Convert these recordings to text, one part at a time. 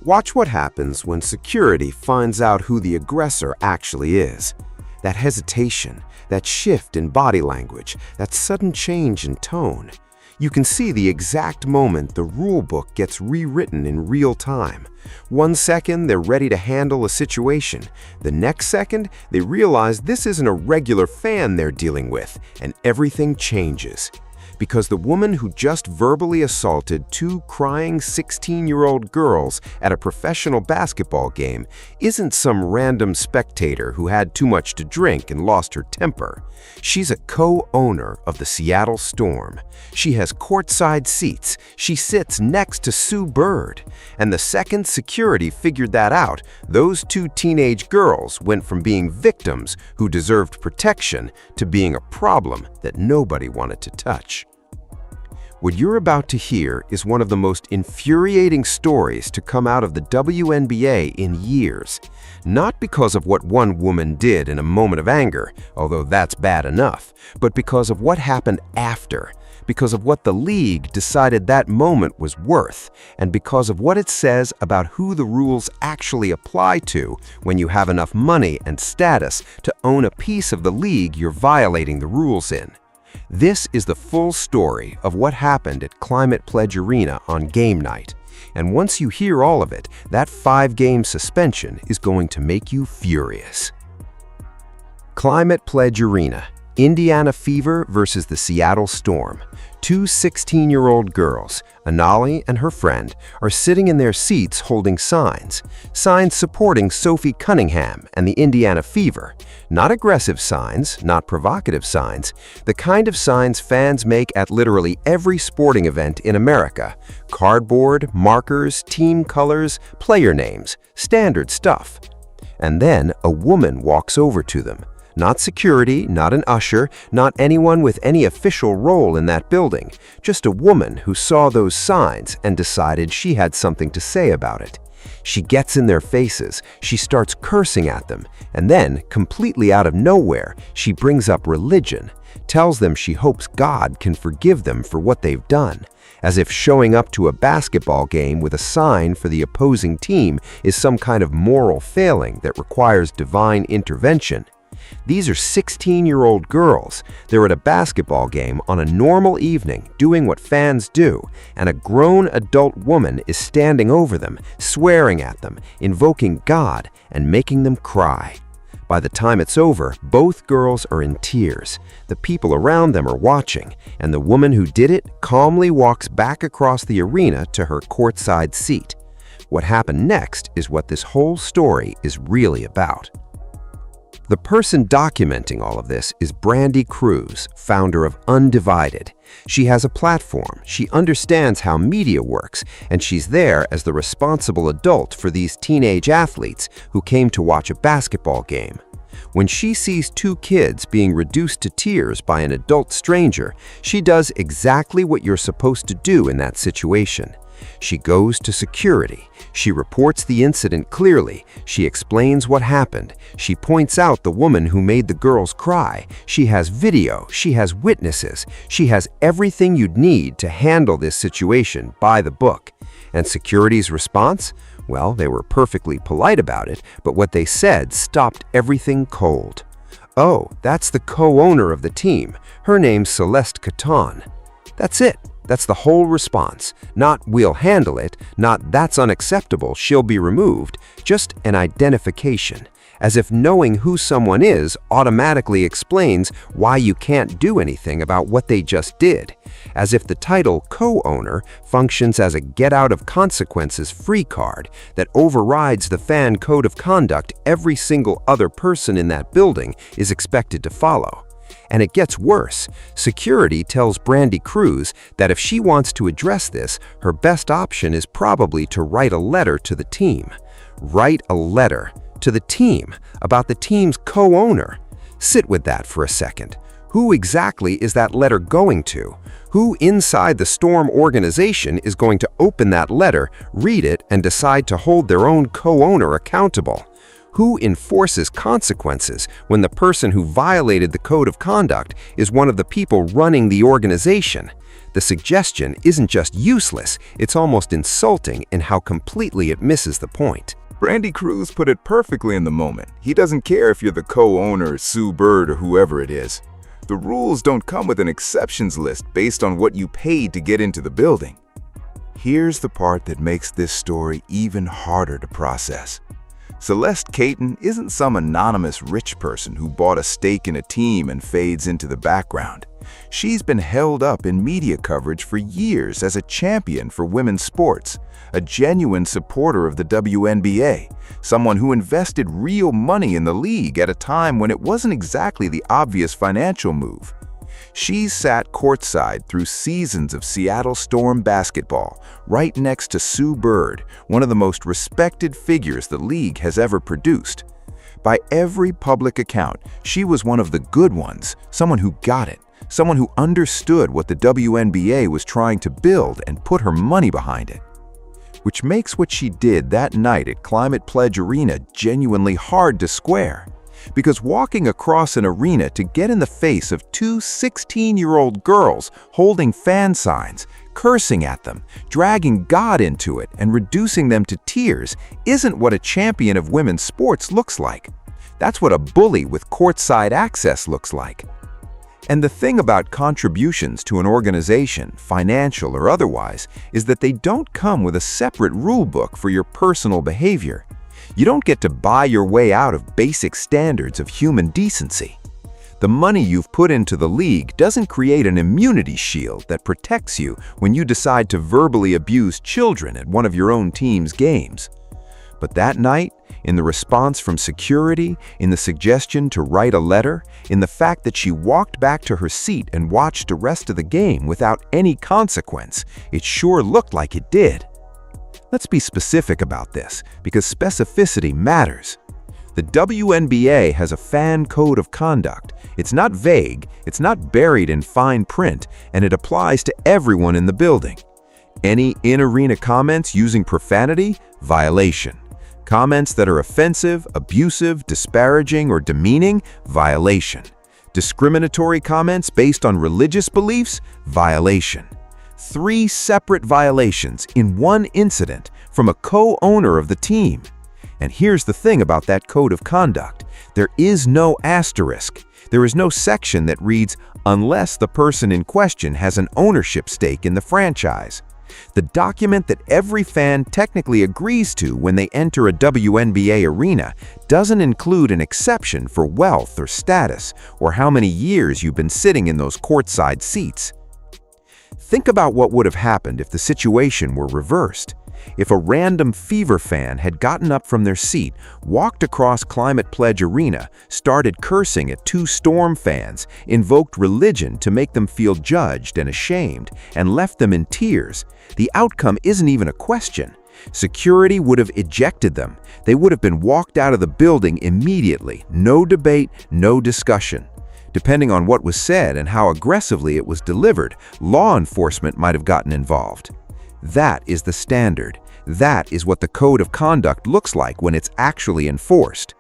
Watch what happens when security finds out who the aggressor actually is. That hesitation, that shift in body language, that sudden change in tone. You can see the exact moment the rule book gets rewritten in real time. 1 second, they're ready to handle a situation. The next second, they realize this isn't a regular fan they're dealing with, and everything changes. Because the woman who just verbally assaulted 2 crying 16-year-old girls at a professional basketball game isn't some random spectator who had too much to drink and lost her temper. She's a co-owner of the Seattle Storm. She has courtside seats. She sits next to Sue Bird. And the second security figured that out, those 2 teenage girls went from being victims who deserved protection to being a problem that nobody wanted to touch. What you're about to hear is one of the most infuriating stories to come out of the WNBA in years. Not because of what one woman did in a moment of anger, although that's bad enough, but because of what happened after, because of what the league decided that moment was worth, and because of what it says about who the rules actually apply to when you have enough money and status to own a piece of the league you're violating the rules in. This is the full story of what happened at Climate Pledge Arena on game night. And once you hear all of it, that 5-game suspension is going to make you furious. Climate Pledge Arena, Indiana Fever versus the Seattle Storm. 2 16-year-old girls, Anali and her friend, are sitting in their seats holding signs supporting Sophie Cunningham and the Indiana Fever. Not aggressive signs, not provocative signs, the kind of signs fans make at literally every sporting event in America. Cardboard, markers, team colors, player names, standard stuff. And then a woman walks over to them. Not security, not an usher, not anyone with any official role in that building. Just a woman who saw those signs and decided she had something to say about it. She gets in their faces, she starts cursing at them, and then, completely out of nowhere, she brings up religion, tells them she hopes God can forgive them for what they've done, as if showing up to a basketball game with a sign for the opposing team is some kind of moral failing that requires divine intervention. These are 16-year-old girls. They're at a basketball game on a normal evening doing what fans do, and a grown adult woman is standing over them, swearing at them, invoking God, and making them cry. By the time it's over, both girls are in tears. The people around them are watching, and the woman who did it calmly walks back across the arena to her courtside seat. What happened next is what this whole story is really about. The person documenting all of this is Brandi Kruse, founder of Undivided. She has a platform, she understands how media works, and she's there as the responsible adult for these teenage athletes who came to watch a basketball game. When she sees 2 kids being reduced to tears by an adult stranger, she does exactly what you're supposed to do in that situation. She goes to security. She reports the incident clearly. She explains what happened. She points out the woman who made the girls cry. She has video. She has witnesses. She has everything you'd need to handle this situation by the book. And security's response? Well, they were perfectly polite about it, but what they said stopped everything cold. Oh, that's the co-owner of the team. Her name's Celeste Caton. That's it. That's the whole response. Not "we'll handle it," not "that's unacceptable, she'll be removed," just an identification. As if knowing who someone is automatically explains why you can't do anything about what they just did. As if the title co-owner functions as a get-out-of-consequences free card that overrides the fan code of conduct every single other person in that building is expected to follow. And it gets worse. Security tells Brandi Kruse that if she wants to address this, her best option is probably to write a letter to the team. Write a letter to the team about the team's co-owner. Sit with that for a second. Who exactly is that letter going to? Who inside the Storm organization is going to open that letter, read it, and decide to hold their own co-owner accountable? Who enforces consequences when the person who violated the code of conduct is one of the people running the organization? The suggestion isn't just useless, it's almost insulting in how completely it misses the point. Brandi Kruse put it perfectly in the moment. He doesn't care if you're the co-owner, Sue Bird, or whoever it is. The rules don't come with an exceptions list based on what you paid to get into the building. Here's the part that makes this story even harder to process. Celeste Caton isn't some anonymous rich person who bought a stake in a team and fades into the background. She's been held up in media coverage for years as a champion for women's sports, a genuine supporter of the WNBA, someone who invested real money in the league at a time when it wasn't exactly the obvious financial move. She's sat courtside through seasons of Seattle Storm basketball, right next to Sue Bird, one of the most respected figures the league has ever produced. By every public account, she was one of the good ones, someone who got it, someone who understood what the WNBA was trying to build and put her money behind it. Which makes what she did that night at Climate Pledge Arena genuinely hard to square. Because walking across an arena to get in the face of two 16-year-old girls holding fan signs, cursing at them, dragging God into it, and reducing them to tears isn't what a champion of women's sports looks like. That's what a bully with courtside access looks like. And the thing about contributions to an organization, financial or otherwise, is that they don't come with a separate rule book for your personal behavior. You don't get to buy your way out of basic standards of human decency. The money you've put into the league doesn't create an immunity shield that protects you when you decide to verbally abuse children at one of your own team's games. But that night, in the response from security, in the suggestion to write a letter, in the fact that she walked back to her seat and watched the rest of the game without any consequence, it sure looked like it did. Let's be specific about this, because specificity matters. The WNBA has a fan code of conduct. It's not vague, it's not buried in fine print, and it applies to everyone in the building. Any in-arena comments using profanity? Violation. Comments that are offensive, abusive, disparaging, or demeaning? Violation. Discriminatory comments based on religious beliefs? Violation. 3 separate violations in one incident from a co-owner of the team. And here's the thing about that code of conduct. There is no asterisk. There is no section that reads, unless the person in question has an ownership stake in the franchise. The document that every fan technically agrees to when they enter a WNBA arena doesn't include an exception for wealth or status or how many years you've been sitting in those courtside seats. Think about what would have happened if the situation were reversed. If a random Fever fan had gotten up from their seat, walked across Climate Pledge Arena, started cursing at 2 Storm fans, invoked religion to make them feel judged and ashamed, and left them in tears, the outcome isn't even a question. Security would have ejected them. They would have been walked out of the building immediately. No debate, no discussion. Depending on what was said and how aggressively it was delivered, law enforcement might have gotten involved. That is the standard. That is what the code of conduct looks like when it's actually enforced.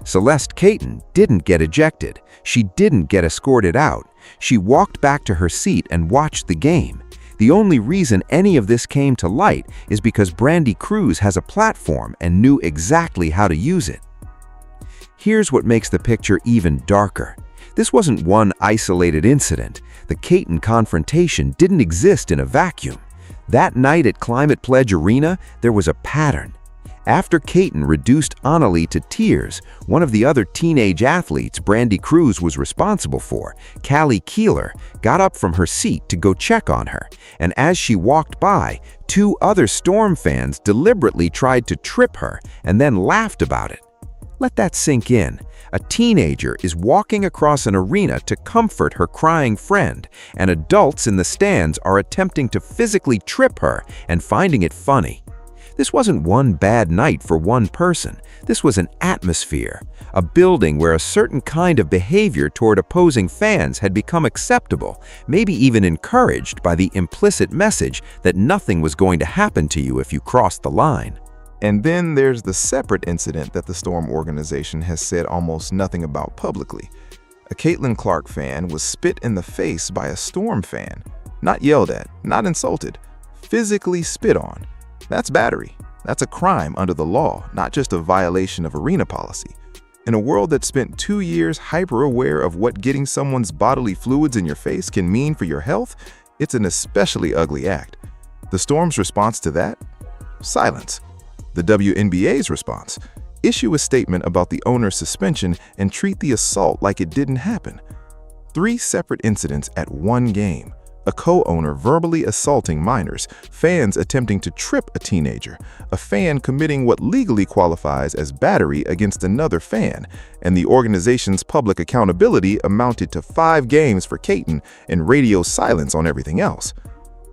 Celeste Caton didn't get ejected. She didn't get escorted out. She walked back to her seat and watched the game. The only reason any of this came to light is because Brandi Kruse has a platform and knew exactly how to use it. Here's what makes the picture even darker. This wasn't one isolated incident. The Caton confrontation didn't exist in a vacuum. That night at Climate Pledge Arena, there was a pattern. After Caton reduced Annalie to tears, one of the other teenage athletes Brandi Kruse was responsible for, Callie Keeler, got up from her seat to go check on her, and as she walked by, 2 other Storm fans deliberately tried to trip her and then laughed about it. Let that sink in. A teenager is walking across an arena to comfort her crying friend, and adults in the stands are attempting to physically trip her and finding it funny. This wasn't one bad night for one person. This was an atmosphere, a building where a certain kind of behavior toward opposing fans had become acceptable, maybe even encouraged by the implicit message that nothing was going to happen to you if you crossed the line. And then there's the separate incident that the Storm organization has said almost nothing about publicly. A Caitlin Clark fan was spit in the face by a Storm fan. Not yelled at, not insulted, physically spit on. That's battery. That's a crime under the law, not just a violation of arena policy. In a world that spent 2 years hyper-aware of what getting someone's bodily fluids in your face can mean for your health, it's an especially ugly act. The Storm's response to that? Silence. The WNBA's response? Issue a statement about the owner's suspension and treat the assault like it didn't happen. 3 separate incidents at one game. A co-owner verbally assaulting minors, fans attempting to trip a teenager, a fan committing what legally qualifies as battery against another fan, and the organization's public accountability amounted to 5 games for Caton and radio silence on everything else.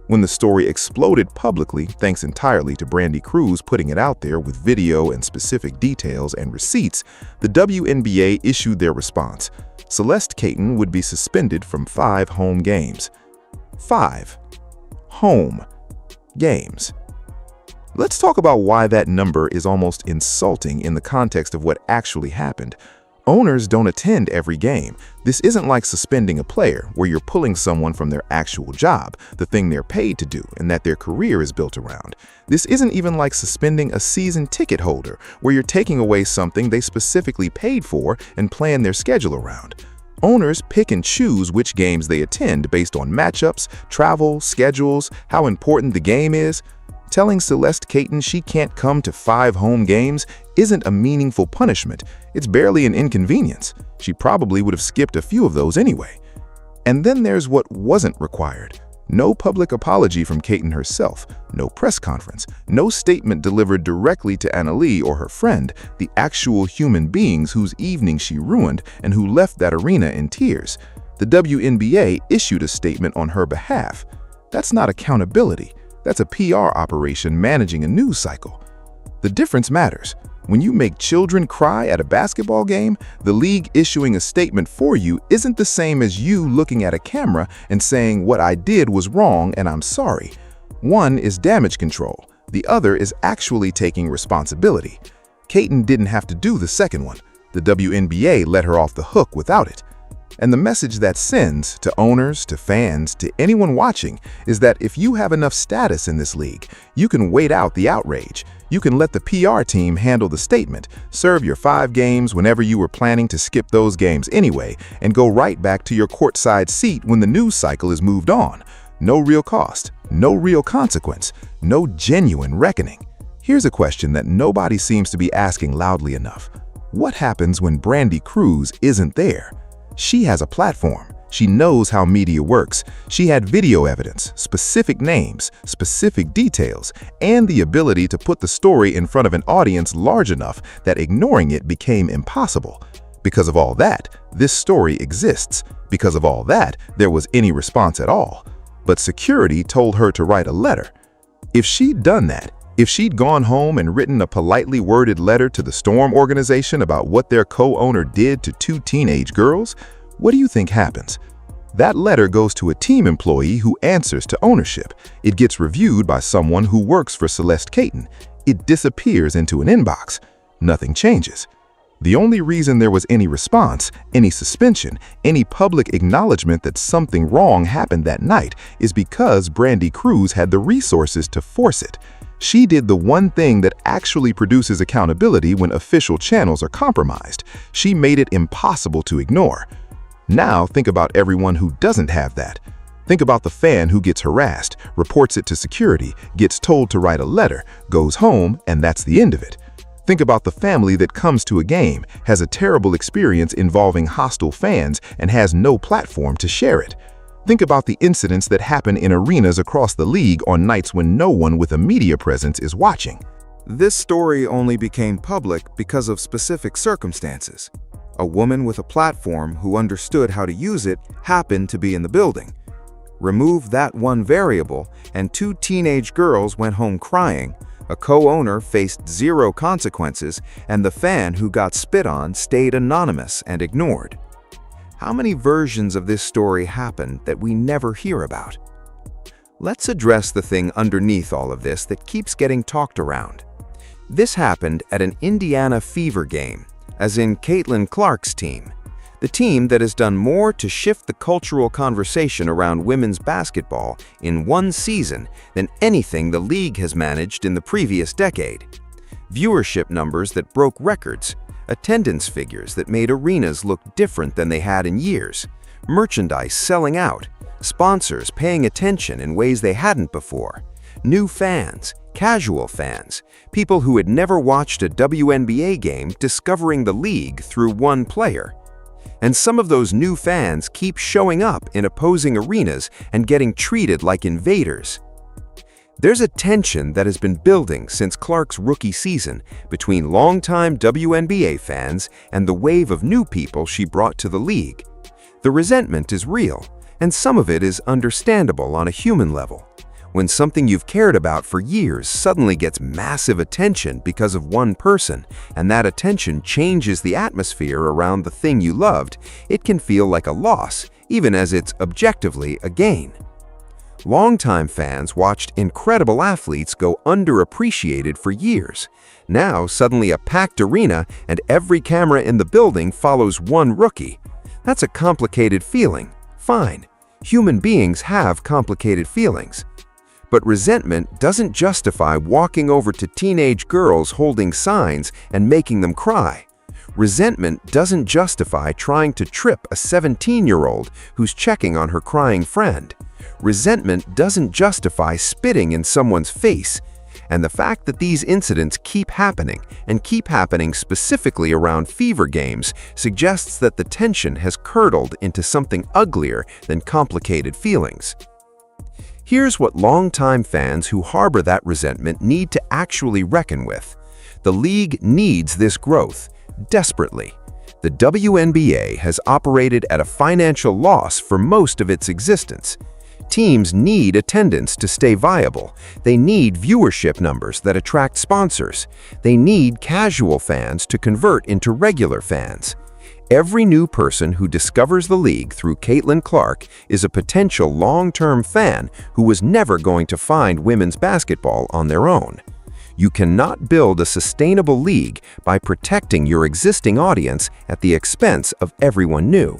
When the story exploded publicly, thanks entirely to Brandi Kruse putting it out there with video and specific details and receipts, the WNBA issued their response. Celeste Caton would be suspended from 5 home games. 5 home games. Let's talk about why that number is almost insulting in the context of what actually happened. Owners don't attend every game. This isn't like suspending a player, where you're pulling someone from their actual job, the thing they're paid to do and that their career is built around. This isn't even like suspending a season ticket holder, where you're taking away something they specifically paid for and plan their schedule around. Owners pick and choose which games they attend based on matchups, travel, schedules, how important the game is. Telling Celeste Caton she can't come to 5 home games isn't a meaningful punishment. It's barely an inconvenience. She probably would have skipped a few of those anyway. And then there's what wasn't required. No public apology from Caton herself, no press conference, no statement delivered directly to Annalee or her friend, the actual human beings whose evening she ruined and who left that arena in tears. The WNBA issued a statement on her behalf. That's not accountability. That's a PR operation managing a news cycle. The difference matters. When you make children cry at a basketball game, the league issuing a statement for you isn't the same as you looking at a camera and saying what I did was wrong and I'm sorry. One is damage control. The other is actually taking responsibility. Caton didn't have to do the second one. The WNBA let her off the hook without it. And the message that sends to owners, to fans, to anyone watching is that if you have enough status in this league, you can wait out the outrage. You can let the PR team handle the statement, serve your 5 games whenever you were planning to skip those games anyway, and go right back to your courtside seat when the news cycle is moved on. No real cost, no real consequence, no genuine reckoning. Here's a question that nobody seems to be asking loudly enough. What happens when Brandi Kruse isn't there? She has a platform. She knows how media works. She had video evidence, specific names, specific details, and the ability to put the story in front of an audience large enough that ignoring it became impossible. Because of all that, this story exists. Because of all that, there was any response at all. But security told her to write a letter. If she'd done that, if she'd gone home and written a politely worded letter to the Storm organization about what their co-owner did to 2 teenage girls, what do you think happens? That letter goes to a team employee who answers to ownership. It gets reviewed by someone who works for Celeste Caton. It disappears into an inbox. Nothing changes. The only reason there was any response, any suspension, any public acknowledgement that something wrong happened that night is because Brandi Kruse had the resources to force it. She did the one thing that actually produces accountability when official channels are compromised. She made it impossible to ignore. Now think about everyone who doesn't have that. Think about the fan who gets harassed, reports it to security, gets told to write a letter, goes home, and that's the end of it. Think about the family that comes to a game, has a terrible experience involving hostile fans, and has no platform to share it. Think about the incidents that happen in arenas across the league on nights when no one with a media presence is watching. This story only became public because of specific circumstances. A woman with a platform who understood how to use it happened to be in the building. Remove that one variable, and 2 teenage girls went home crying. A co-owner faced 0 consequences, and the fan who got spit on stayed anonymous and ignored. How many versions of this story happen that we never hear about? Let's address the thing underneath all of this that keeps getting talked around. This happened at an Indiana Fever game, as in Caitlin Clark's team. the team that has done more to shift the cultural conversation around women's basketball in one season than anything the league has managed in the previous decade. Viewership numbers that broke records, attendance figures that made arenas look different than they had in years, merchandise selling out, sponsors paying attention in ways they hadn't before, new fans, casual fans, people who had never watched a WNBA game discovering the league through one player. And some of those new fans keep showing up in opposing arenas and getting treated like invaders. There's a tension that has been building since Clark's rookie season between longtime WNBA fans and the wave of new people she brought to the league. The resentment is real, and some of it is understandable on a human level. When something you've cared about for years suddenly gets massive attention because of one person, and that attention changes the atmosphere around the thing you loved, it can feel like a loss, even as it's objectively a gain. Longtime fans watched incredible athletes go underappreciated for years. Now, suddenly a packed arena and every camera in the building follows one rookie. That's a complicated feeling. Fine. Human beings have complicated feelings. But resentment doesn't justify walking over to teenage girls holding signs and making them cry. Resentment doesn't justify trying to trip a 17-year-old who's checking on her crying friend. Resentment doesn't justify spitting in someone's face. And the fact that these incidents keep happening, and keep happening specifically around fever games, suggests that the tension has curdled into something uglier than complicated feelings. Here's what longtime fans who harbor that resentment need to actually reckon with. The league needs this growth, desperately. The WNBA has operated at a financial loss for most of its existence. Teams need attendance to stay viable. They need viewership numbers that attract sponsors. They need casual fans to convert into regular fans. Every new person who discovers the league through Caitlin Clark is a potential long-term fan who was never going to find women's basketball on their own. You cannot build a sustainable league by protecting your existing audience at the expense of everyone new.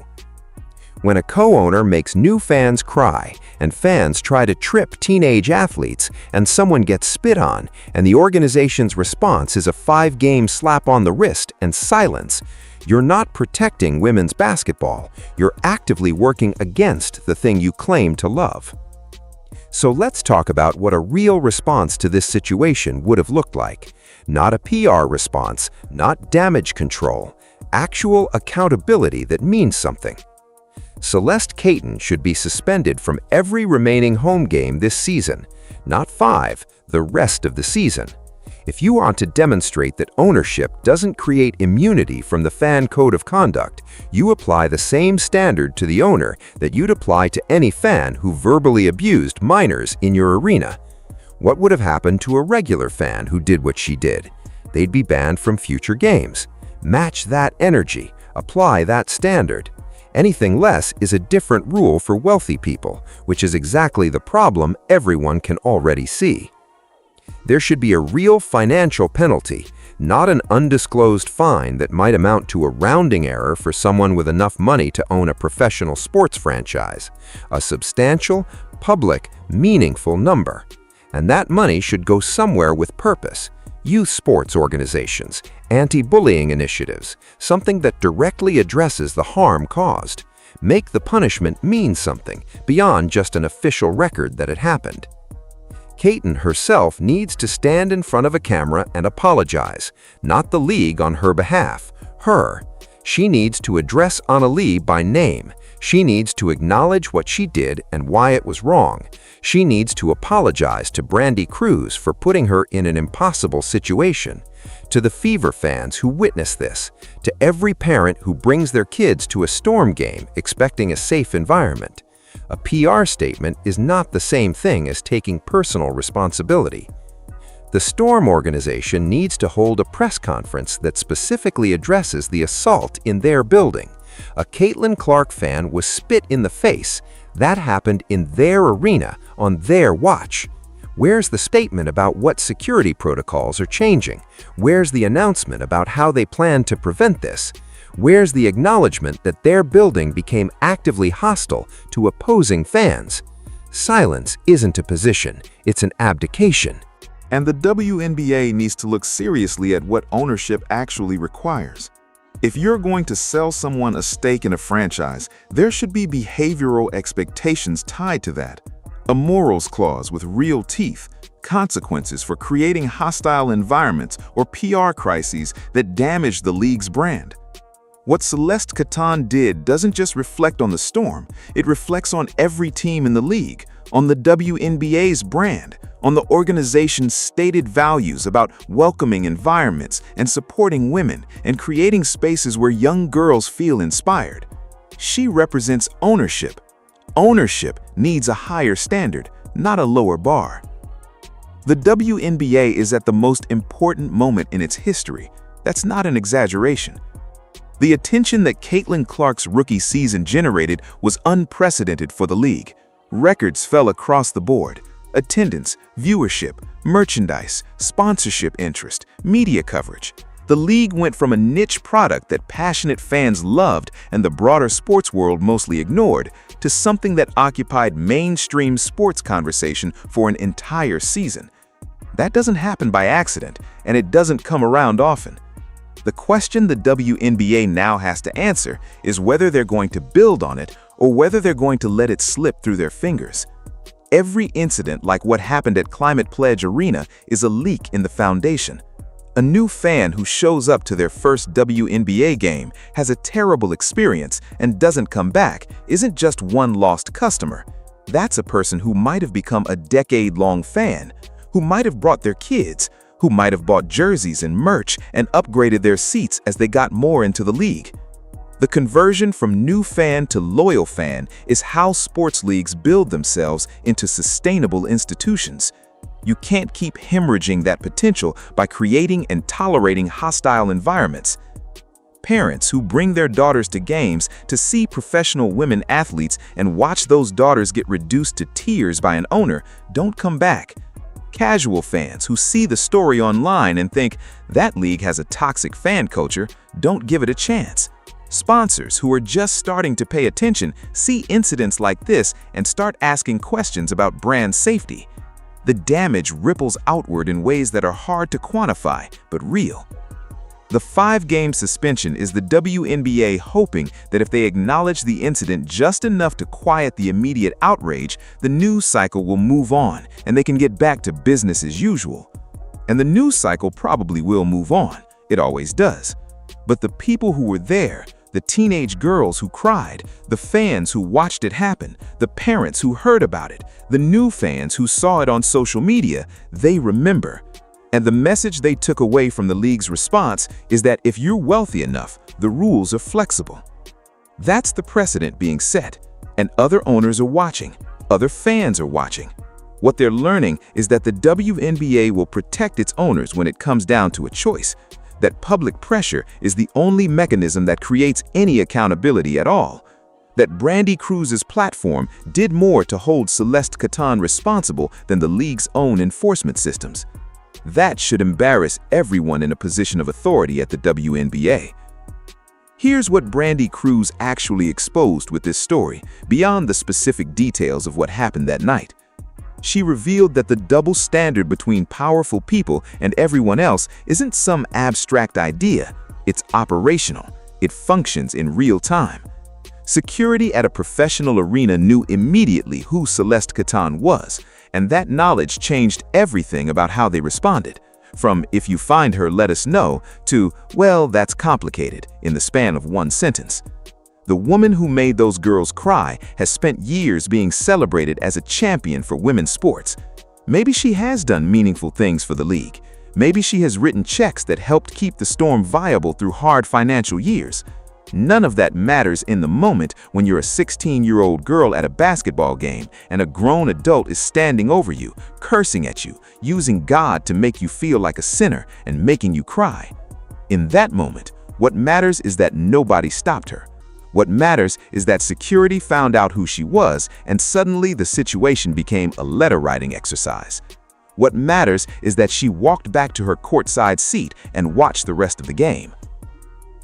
When a co-owner makes new fans cry, and fans try to trip teenage athletes, and someone gets spit on, and the organization's response is a 5-game slap on the wrist and silence, you're not protecting women's basketball. You're actively working against the thing you claim to love. So let's talk about what a real response to this situation would have looked like. Not a PR response, not damage control, actual accountability that means something. Celeste Caton should be suspended from every remaining home game this season, not 5, the rest of the season. If you want to demonstrate that ownership doesn't create immunity from the fan code of conduct, you apply the same standard to the owner that you'd apply to any fan who verbally abused minors in your arena. What would have happened to a regular fan who did what she did? They'd be banned from future games. Match that energy. Apply that standard. Anything less is a different rule for wealthy people, which is exactly the problem everyone can already see. There should be a real financial penalty, not an undisclosed fine that might amount to a rounding error for someone with enough money to own a professional sports franchise. A substantial, public, meaningful number. And that money should go somewhere with purpose. Youth sports organizations, anti-bullying initiatives, something that directly addresses the harm caused. Make the punishment mean something, beyond just an official record that it happened. Caton herself needs to stand in front of a camera and apologize, not the league on her behalf, her. She needs to address Annalie by name. She needs to acknowledge what she did and why it was wrong. She needs to apologize to Brandy Cruz for putting her in an impossible situation. To the Fever fans who witness this, to every parent who brings their kids to a Storm game expecting a safe environment. A PR statement is not the same thing as taking personal responsibility. The Storm organization needs to hold a press conference that specifically addresses the assault in their building. A Caitlin Clark fan was spit in the face. That happened in their arena, on their watch. Where's the statement about what security protocols are changing? Where's the announcement about how they plan to prevent this? Where's the acknowledgement that their building became actively hostile to opposing fans? Silence isn't a position, it's an abdication. And the WNBA needs to look seriously at what ownership actually requires. If you're going to sell someone a stake in a franchise, there should be behavioral expectations tied to that. A morals clause with real teeth, consequences for creating hostile environments or PR crises that damage the league's brand. What Celeste Catan did doesn't just reflect on the Storm, it reflects on every team in the league, on the WNBA's brand, on the organization's stated values about welcoming environments and supporting women and creating spaces where young girls feel inspired. She represents ownership. Ownership needs a higher standard, not a lower bar. The WNBA is at the most important moment in its history. That's not an exaggeration. The attention that Caitlin Clark's rookie season generated was unprecedented for the league. Records fell across the board. Attendance, viewership, merchandise, sponsorship interest, media coverage. The league went from a niche product that passionate fans loved and the broader sports world mostly ignored, to something that occupied mainstream sports conversation for an entire season. That doesn't happen by accident, and it doesn't come around often. The question the WNBA now has to answer is whether they're going to build on it or whether they're going to let it slip through their fingers. Every incident like what happened at Climate Pledge Arena is a leak in the foundation. A new fan who shows up to their first WNBA game, has a terrible experience, and doesn't come back isn't just one lost customer. That's a person who might have become a decade-long fan, who might have brought their kids, who might have bought jerseys and merch and upgraded their seats as they got more into the league. The conversion from new fan to loyal fan is how sports leagues build themselves into sustainable institutions. You can't keep hemorrhaging that potential by creating and tolerating hostile environments. Parents who bring their daughters to games to see professional women athletes and watch those daughters get reduced to tears by an owner don't come back. Casual fans who see the story online and think that league has a toxic fan culture don't give it a chance. Sponsors who are just starting to pay attention see incidents like this and start asking questions about brand safety. The damage ripples outward in ways that are hard to quantify, but real. The 5-game suspension is the WNBA hoping that if they acknowledge the incident just enough to quiet the immediate outrage, the news cycle will move on and they can get back to business as usual. And the news cycle probably will move on. It always does. But the people who were there, the teenage girls who cried, the fans who watched it happen, the parents who heard about it, the new fans who saw it on social media, they remember. And the message they took away from the league's response is that if you're wealthy enough, the rules are flexible. That's the precedent being set, and other owners are watching, other fans are watching. What they're learning is that the WNBA will protect its owners when it comes down to a choice, that public pressure is the only mechanism that creates any accountability at all, that Brandi Cruz's platform did more to hold Celeste Catan responsible than the league's own enforcement systems. That should embarrass everyone in a position of authority at the WNBA. Here's what Brandi Cruz actually exposed with this story, beyond the specific details of what happened that night. She revealed that the double standard between powerful people and everyone else isn't some abstract idea. It's operational. It functions in real time. Security at a professional arena knew immediately who Celeste Catan was, and that knowledge changed everything about how they responded. From "if you find her, let us know" to "well, that's complicated" in the span of one sentence. The woman who made those girls cry has spent years being celebrated as a champion for women's sports. Maybe she has done meaningful things for the league. Maybe she has written checks that helped keep the Storm viable through hard financial years. None of that matters in the moment when you're a 16-year-old girl at a basketball game and a grown adult is standing over you, cursing at you, using God to make you feel like a sinner and making you cry. In that moment, what matters is that nobody stopped her. What matters is that security found out who she was, and suddenly the situation became a letter-writing exercise. What matters is that she walked back to her courtside seat and watched the rest of the game.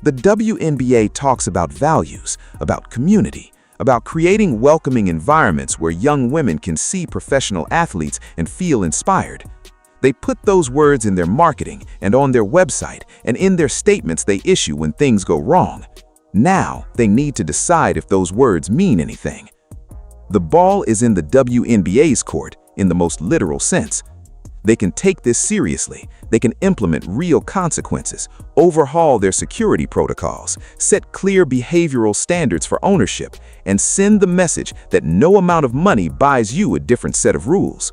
The WNBA talks about values, about community, about creating welcoming environments where young women can see professional athletes and feel inspired. They put those words in their marketing and on their website and in their statements they issue when things go wrong. Now, they need to decide if those words mean anything. The ball is in the WNBA's court, in the most literal sense. They can take this seriously. They can implement real consequences, overhaul their security protocols, set clear behavioral standards for ownership, and send the message that no amount of money buys you a different set of rules.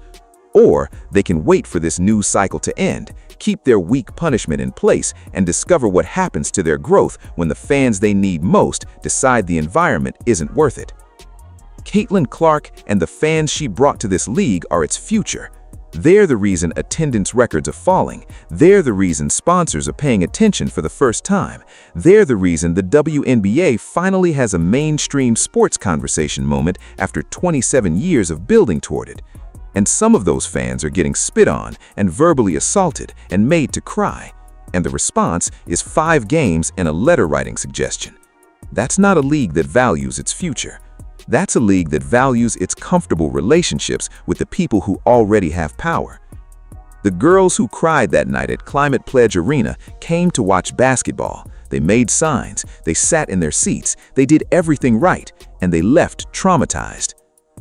Or they can wait for this news cycle to end, keep their weak punishment in place, and discover what happens to their growth when the fans they need most decide the environment isn't worth it. Caitlin Clark and the fans she brought to this league are its future. They're the reason attendance records are falling. They're the reason sponsors are paying attention for the first time. They're the reason the WNBA finally has a mainstream sports conversation moment after 27 years of building toward it. And some of those fans are getting spit on and verbally assaulted and made to cry. And the response is 5 games and a letter-writing suggestion. That's not a league that values its future. That's a league that values its comfortable relationships with the people who already have power. The girls who cried that night at Climate Pledge Arena came to watch basketball. They made signs, they sat in their seats, they did everything right, and they left traumatized.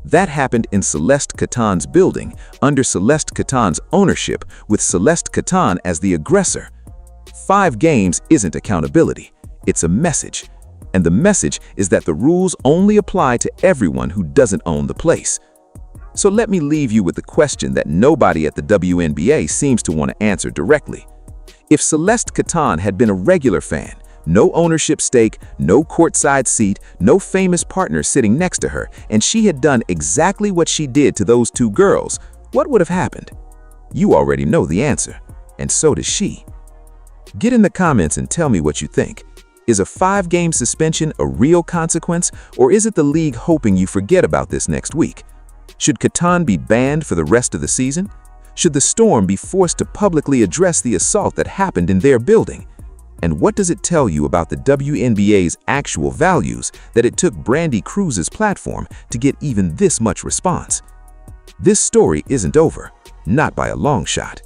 That happened in Celeste Caton's building, under Celeste Caton's ownership, with Celeste Caton as the aggressor. 5 games isn't accountability, it's a message. And the message is that the rules only apply to everyone who doesn't own the place. So let me leave you with the question that nobody at the WNBA seems to want to answer directly. If Celeste Caton had been a regular fan, no ownership stake, no courtside seat, no famous partner sitting next to her, and she had done exactly what she did to those 2 girls, what would have happened? You already know the answer, and so does she. Get in the comments and tell me what you think. Is a 5-game suspension a real consequence, or is it the league hoping you forget about this next week? Should Caton be banned for the rest of the season? Should the Storm be forced to publicly address the assault that happened in their building? And what does it tell you about the WNBA's actual values that it took Brandi Cruz's platform to get even this much response? This story isn't over, not by a long shot.